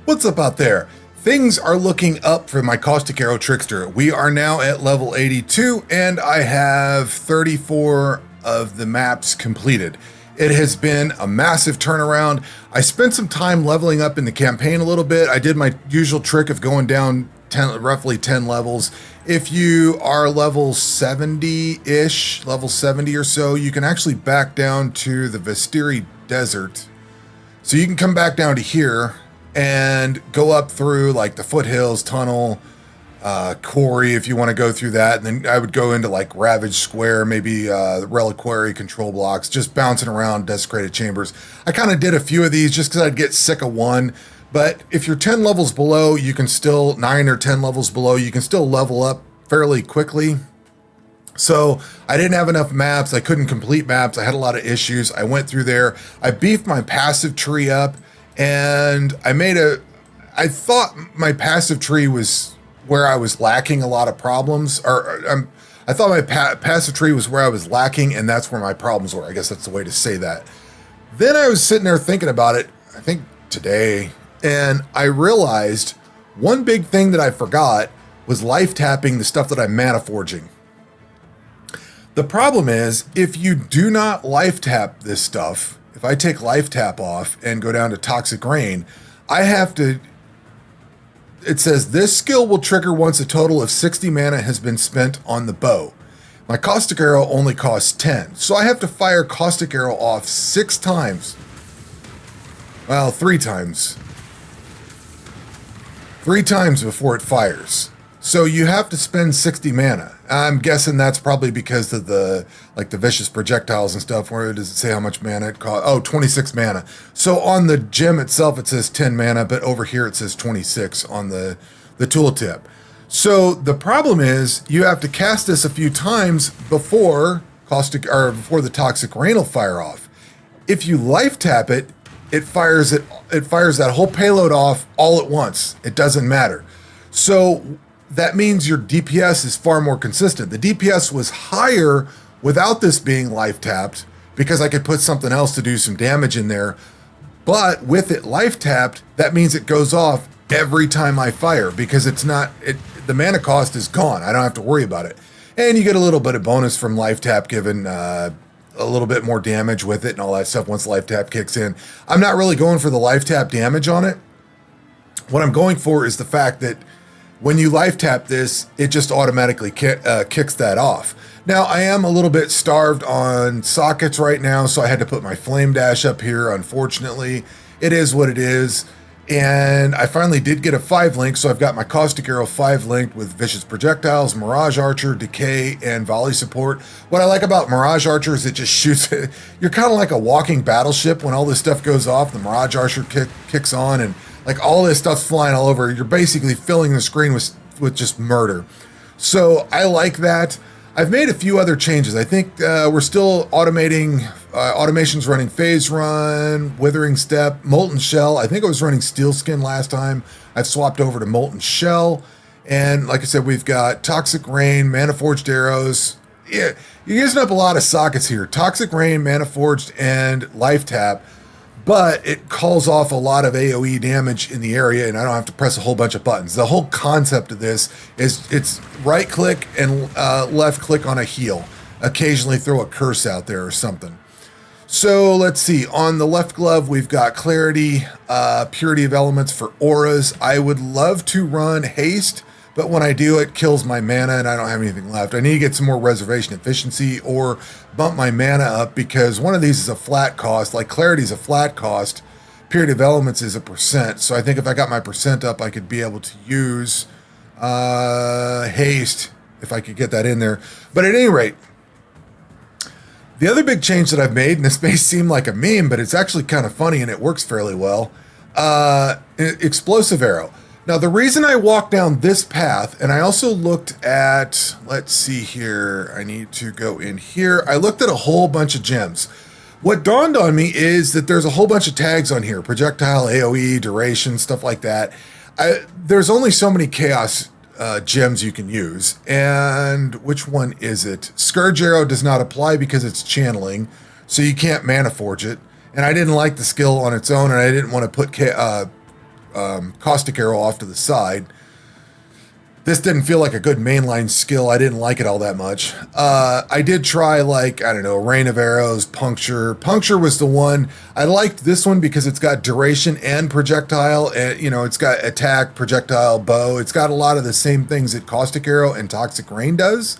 What's up out there? Things are looking up for my Caustic Arrow Trickster. We are now at level 82 and I have 34 of the maps completed. It has been a massive turnaround. I spent some time leveling up in the campaign a little bit. I did my usual trick of going down roughly 10 levels. If you are level 70-ish, level 70 or so, you can actually back down to the Vestiri Desert. So you can come back down to here and go up through like the foothills tunnel, quarry if you want to go through that, and then I would go into like Ravage Square, maybe reliquary control blocks, just bouncing around desecrated chambers. I kind of did a few of these just because I'd get sick of one, but if you're 10 levels below, you can still, 9 or 10 levels below, you can still level up fairly quickly. So I didn't have enough maps, I couldn't complete maps, I had a lot of issues. I went through there, I beefed my passive tree up, and I thought my passive tree was where I was lacking a lot of problems, I thought my passive tree was where I was lacking, and that's where my problems were. I guess that's the way to say that. Then I was sitting there thinking about it, I think today, and I realized one big thing that I forgot was life tapping the stuff that I'm mana forging. The problem is, if you do not life tap this stuff, if I take life tap off and go down to Toxic Rain, I have to, it says this skill will trigger once a total of 60 mana has been spent on the bow. My Caustic Arrow only costs 10, so I have to fire Caustic Arrow off 6 times. Well, 3 times. 3 times before it fires. So you have to spend 60 mana. I'm guessing that's probably because of the vicious projectiles and stuff. Where does it say how much mana it costs? Oh, 26 mana. So on the gem itself, it says 10 mana, but over here it says 26 on the tooltip. So the problem is you have to cast this a few times before before the Toxic Rain will fire off. If you life tap it, it fires that whole payload off all at once. It doesn't matter. So that means your DPS is far more consistent. The DPS was higher without this being life tapped because I could put something else to do some damage in there. But with it life tapped, that means it goes off every time I fire because the mana cost is gone. I don't have to worry about it. And you get a little bit of bonus from life tap given a little bit more damage with it and all that stuff once life tap kicks in. I'm not really going for the life tap damage on it. What I'm going for is the fact that when you life tap this, it just automatically kicks that off. Now, I am a little bit starved on sockets right now, so I had to put my Flame Dash up here, unfortunately. It is what it is. And I finally did get a 5-link, so I've got my Caustic Arrow 5-linked with Vicious Projectiles, Mirage Archer, Decay, and Volley Support. What I like about Mirage Archer is it just shoots it. You're kind of like a walking battleship when all this stuff goes off. The Mirage Archer kicks on, and like all this stuff's flying all over. You're basically filling the screen with just murder. So I like that. I've made a few other changes. I think we're still automation's running Phase Run, Withering Step, Molten Shell. I think I was running Steel Skin last time. I've swapped over to Molten Shell. And like I said, we've got Toxic Rain, Mana Forged Arrows. Yeah, you're using up a lot of sockets here. Toxic Rain, Mana Forged, and Life Tap. But it calls off a lot of AoE damage in the area, and I don't have to press a whole bunch of buttons. The whole concept of this is it's right click and left click on a heal. Occasionally throw a curse out there or something. So let's see. On the left glove, we've got Clarity, Purity of Elements for auras. I would love to run Haste, but when I do, it kills my mana and I don't have anything left. I need to get some more reservation efficiency or bump my mana up because one of these is a flat cost. Like Clarity is a flat cost. Purity of Elements is a percent. So I think if I got my percent up, I could be able to use Haste if I could get that in there. But at any rate, the other big change that I've made, and this may seem like a meme, but it's actually kind of funny and it works fairly well, Explosive Arrow. Now, the reason I walked down this path, and I also looked at, let's see here, I need to go in here. I looked at a whole bunch of gems. What dawned on me is that there's a whole bunch of tags on here, projectile, AoE, duration, stuff like that. There's only so many chaos gems you can use. And which one is it? Scourge Arrow does not apply because it's channeling, so you can't mana forge it. And I didn't like the skill on its own, and I didn't want to put Caustic Arrow off to the side. This didn't feel like a good mainline skill. I didn't like it all that much. I did try, like, I don't know, Rain of Arrows, Puncture. Puncture was the one. I liked this one because it's got duration and projectile. And, you know, it's got attack, projectile, bow. It's got a lot of the same things that Caustic Arrow and Toxic Rain does.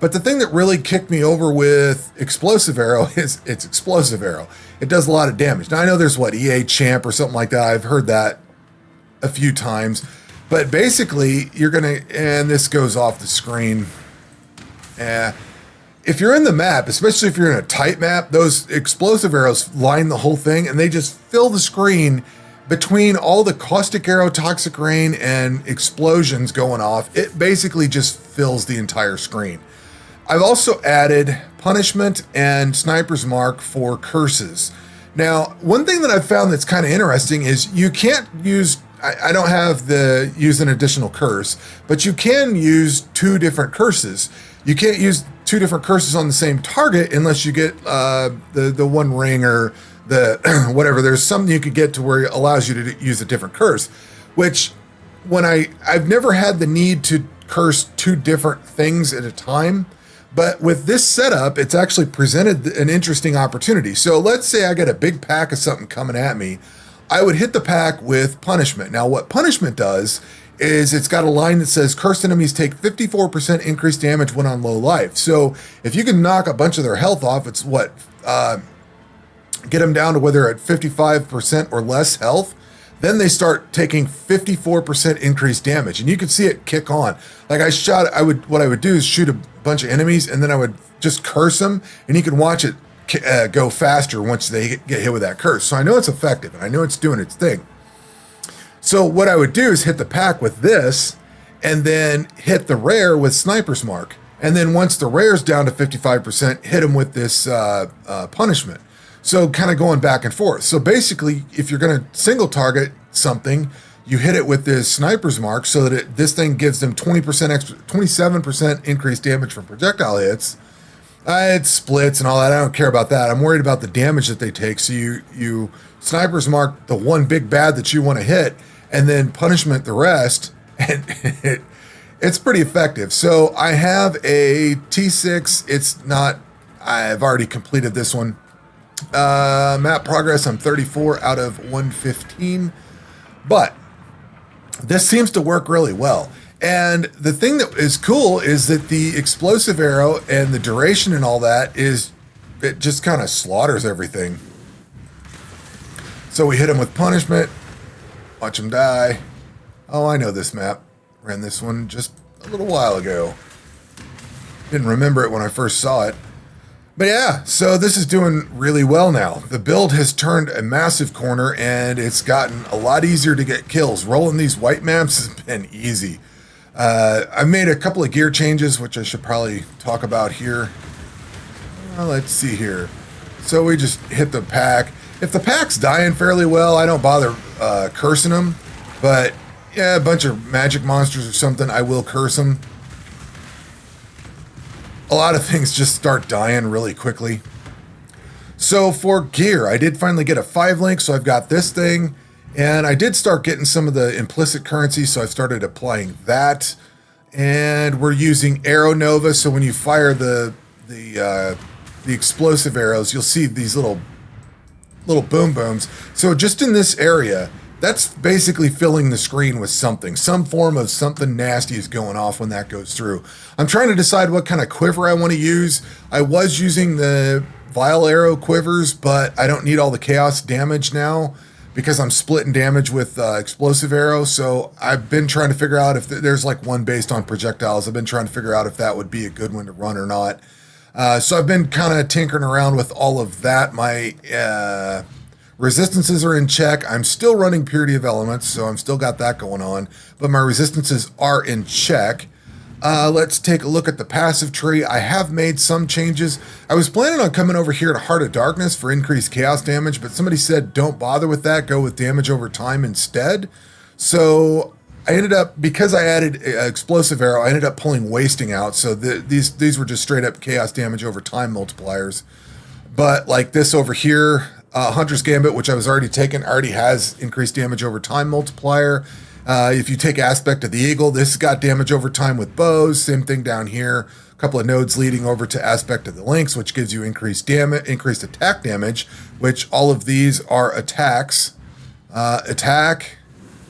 But the thing that really kicked me over with Explosive Arrow is it's Explosive Arrow. It does a lot of damage. Now, I know there's, what, EA Champ or something like that. I've heard that a few times. But basically, you're going to, and this goes off the screen. If you're in the map, especially if you're in a tight map, those explosive arrows line the whole thing, and they just fill the screen between all the Caustic Arrow, Toxic Rain, and explosions going off. It basically just fills the entire screen. I've also added Punishment and Sniper's Mark for curses. Now, one thing that I've found that's kind of interesting is you can't use, I don't have the use an additional curse, but you can use two different curses. You can't use two different curses on the same target unless you get the one ring or the whatever. There's something you could get to where it allows you to use a different curse, which when I've never had the need to curse two different things at a time. But with this setup, it's actually presented an interesting opportunity. So let's say I get a big pack of something coming at me. I would hit the pack with Punishment. Now, what Punishment does is it's got a line that says cursed enemies take 54% increased damage when on low life. So if you can knock a bunch of their health off, it's what, get them down to where they're at 55% or less health. Then they start taking 54% increased damage, and you can see it kick on. Like what I would do is shoot a bunch of enemies, and then I would just curse them, and you can watch it go faster once they get hit with that curse. So I know it's effective, and I know it's doing its thing. So what I would do is hit the pack with this, and then hit the rare with Sniper's Mark. And then once the rare's down to 55%, hit them with this Punishment. So kind of going back and forth. So basically, if you're going to single target something, you hit it with this Sniper's Mark so that this thing gives them 20% extra, 27% increased damage from projectile hits. It splits and all that. I don't care about that. I'm worried about the damage that they take. So you Sniper's Mark the one big bad that you want to hit, and then Punishment the rest, and it's pretty effective. So I have a T6. It's not. I've already completed this one. Map progress, I'm 34 out of 115, but this seems to work really well. And the thing that is cool is that the explosive arrow and the duration and all that it just kind of slaughters everything. So we hit him with Punishment, watch him die. Oh, I know this map. Ran this one just a little while ago. Didn't remember it when I first saw it. But yeah, so this is doing really well now. The build has turned a massive corner, and it's gotten a lot easier to get kills. Rolling these white maps has been easy. I made a couple of gear changes, which I should probably talk about here. Well, let's see here. So we just hit the pack. If the pack's dying fairly well, I don't bother cursing them. But yeah, a bunch of magic monsters or something, I will curse them. A lot of things just start dying really quickly. So for gear, I did finally get a 5-link, so I've got this thing, and I did start getting some of the implicit currency, so I started applying that. And we're using Arrow Nova, so when you fire the explosive arrows, you'll see these little boom booms. So just in this area, that's basically filling the screen with something. Some form of something nasty is going off when that goes through. I'm trying to decide what kind of quiver I want to use. I was using the Vile Arrow quivers, but I don't need all the chaos damage now because I'm splitting damage with Explosive Arrow. So I've been trying to figure out if there's like one based on projectiles. I've been trying to figure out if that would be a good one to run or not. So I've been kind of tinkering around with all of that. My resistances are in check. I'm still running Purity of Elements, so I'm still got that going on, but my resistances are in check. Let's take a look at the passive tree. I have made some changes. I was planning on coming over here to Heart of Darkness for increased chaos damage, but somebody said don't bother with that, go with damage over time instead. So I ended up, because I added Explosive Arrow, I ended up pulling Wasting out, so these were just straight up chaos damage over time multipliers. But like this over here, Hunter's Gambit, which I was already taking, already has increased damage over time multiplier. If you take Aspect of the Eagle, this has got damage over time with bows. Same thing down here. A couple of nodes leading over to Aspect of the Lynx, which gives you increased damage, increased attack damage, which all of these are attacks. Attack,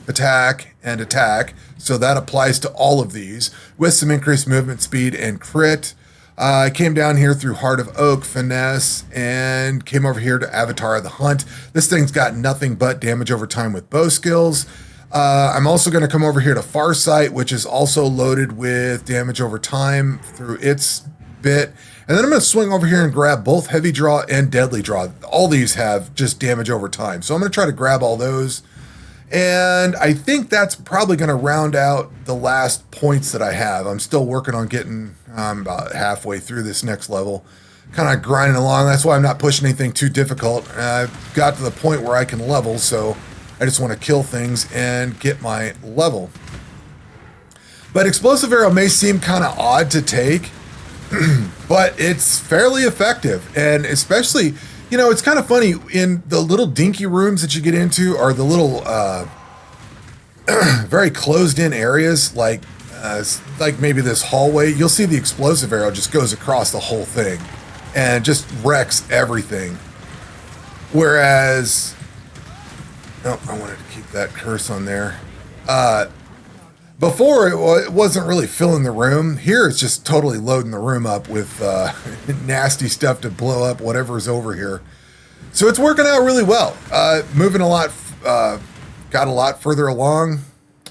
attack, and attack. So that applies to all of these with some increased movement speed and crit. I came down here through Heart of Oak, Finesse, and came over here to Avatar of the Hunt. This thing's got nothing but damage over time with bow skills. I'm also going to come over here to Farsight, which is also loaded with damage over time through its bit. And then I'm going to swing over here and grab both Heavy Draw and Deadly Draw. All these have just damage over time. So I'm going to try to grab all those. And I think that's probably going to round out the last points that I have. I'm still working on getting about halfway through this next level. Kind of grinding along. That's why I'm not pushing anything too difficult. I've got to the point where I can level, so I just want to kill things and get my level. But Explosive Arrow may seem kind of odd to take, but it's fairly effective. And especially, you know, it's kind of funny, in the little dinky rooms that you get into, or the little very closed in areas, like maybe this hallway, you'll see the Explosive Arrow just goes across the whole thing and just wrecks everything. Whereas, oh, I wanted to keep that curse on there. Before, it wasn't really filling the room. Here, it's just totally loading the room up with nasty stuff to blow up whatever's over here. So it's working out really well. Moving a lot, got a lot further along.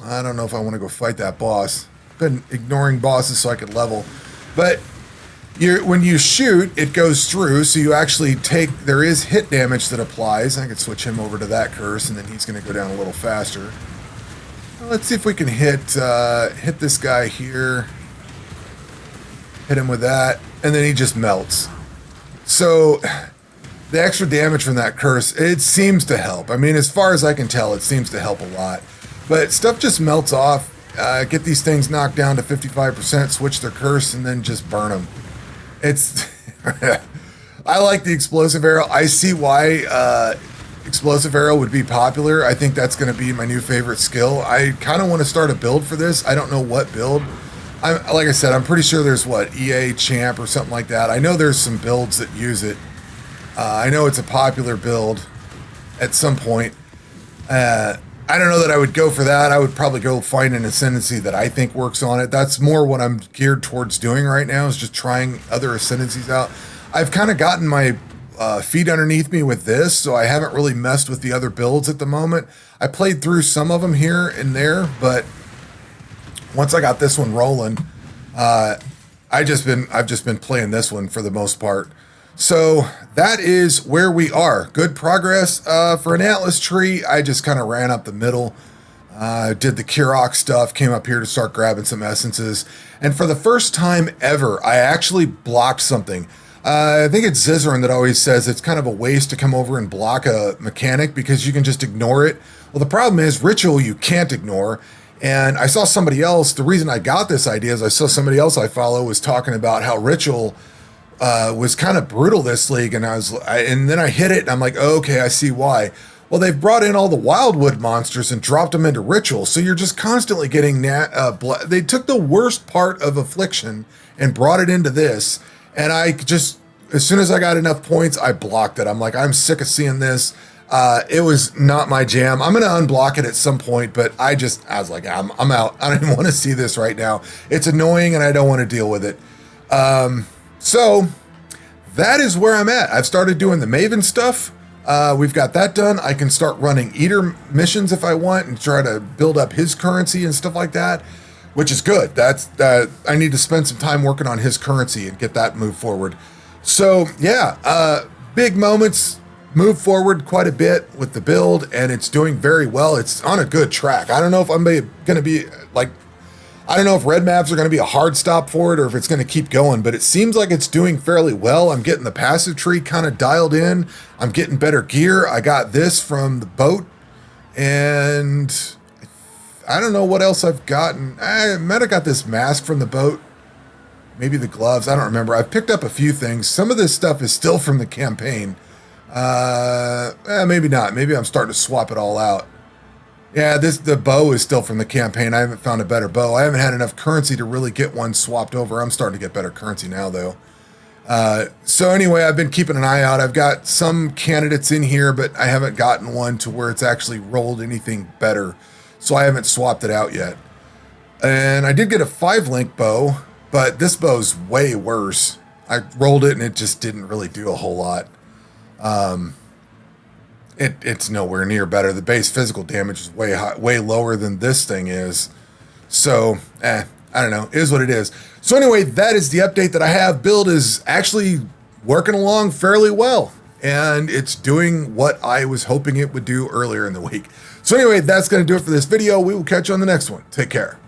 I don't know if I want to go fight that boss. Been ignoring bosses so I could level. But when you shoot, it goes through, so you actually take, there is hit damage that applies. I could switch him over to that curse, and then he's going to go down a little faster. Let's see if we can hit this guy here. Hit him with that, and then he just melts. So the extra damage from that curse, it seems to help. I mean, as far as I can tell, it seems to help a lot. But stuff just melts off. Get these things knocked down to 55%, switch their curse, and then just burn them. It's I like the Explosive Arrow. I see why Explosive Arrow would be popular. I think that's going to be my new favorite skill. I kind of want to start a build for this. I don't know what build. Like I said, I'm pretty sure there's EA Champ or something like that. I know there's some builds that use it. I know it's a popular build at some point. I don't know that I would go for that. I would probably go find an ascendancy that I think works on it. That's more what I'm geared towards doing right now, is just trying other ascendancies out. I've kind of gotten my feet underneath me with this, so I haven't really messed with the other builds at the moment. I played through some of them here and there, but once I got this one rolling, I've just been playing this one for the most part. So that is where we are. Good progress. For an Atlas tree, I just kind of ran up the middle, did the Kurok stuff, came up here to start grabbing some essences. And for the first time ever, I actually blocked something. I think it's Zizaran that always says it's kind of a waste to come over and block a mechanic because you can just ignore it. Well, the problem is Ritual you can't ignore. And I saw somebody else, the reason I got this idea is I saw somebody else I follow was talking about how Ritual was kind of brutal this league, and and then I hit it, and I'm like, oh, okay, I see why. Well, they've brought in all the Wildwood monsters and dropped them into Ritual, so you're just constantly getting they took the worst part of Affliction and brought it into this, and I just, as soon as I got enough points, I blocked it. I'm like, I'm sick of seeing this. It was not my jam. I'm going to unblock it at some point, but I was like, I'm out. I don't even want to see this right now. It's annoying, and I don't want to deal with it. So that is where I'm at. I've started doing the Maven stuff. We've got that done. I can start running Eater missions if I want and try to build up his currency and stuff like that, which is good. I need to spend some time working on his currency and get that moved forward. So yeah, big moments, move forward quite a bit with the build, and it's doing very well. It's on a good track. I don't know if I'm going to be I don't know if red maps are going to be a hard stop for it or if it's going to keep going, but it seems like it's doing fairly well. I'm getting the passive tree kind of dialed in. I'm getting better gear. I got this from the boat, and I don't know what else I've gotten. I might have got this mask from the boat, maybe the gloves. I don't remember. I've picked up a few things. Some of this stuff is still from the campaign. Maybe not. Maybe I'm starting to swap it all out. Yeah, the bow is still from the campaign. I haven't found a better bow. I haven't had enough currency to really get one swapped over. I'm starting to get better currency now, though. So anyway, I've been keeping an eye out. I've got some candidates in here, but I haven't gotten one to where it's actually rolled anything better. So I haven't swapped it out yet. And I did get a 5-link bow, but this bow's way worse. I rolled it and it just didn't really do a whole lot. It's nowhere near better. The base physical damage is way high, way lower than this thing is. So, I don't know. It is what it is. So anyway, that is the update that I have. Build is actually working along fairly well, and it's doing what I was hoping it would do earlier in the week. So anyway, that's going to do it for this video. We will catch you on the next one. Take care.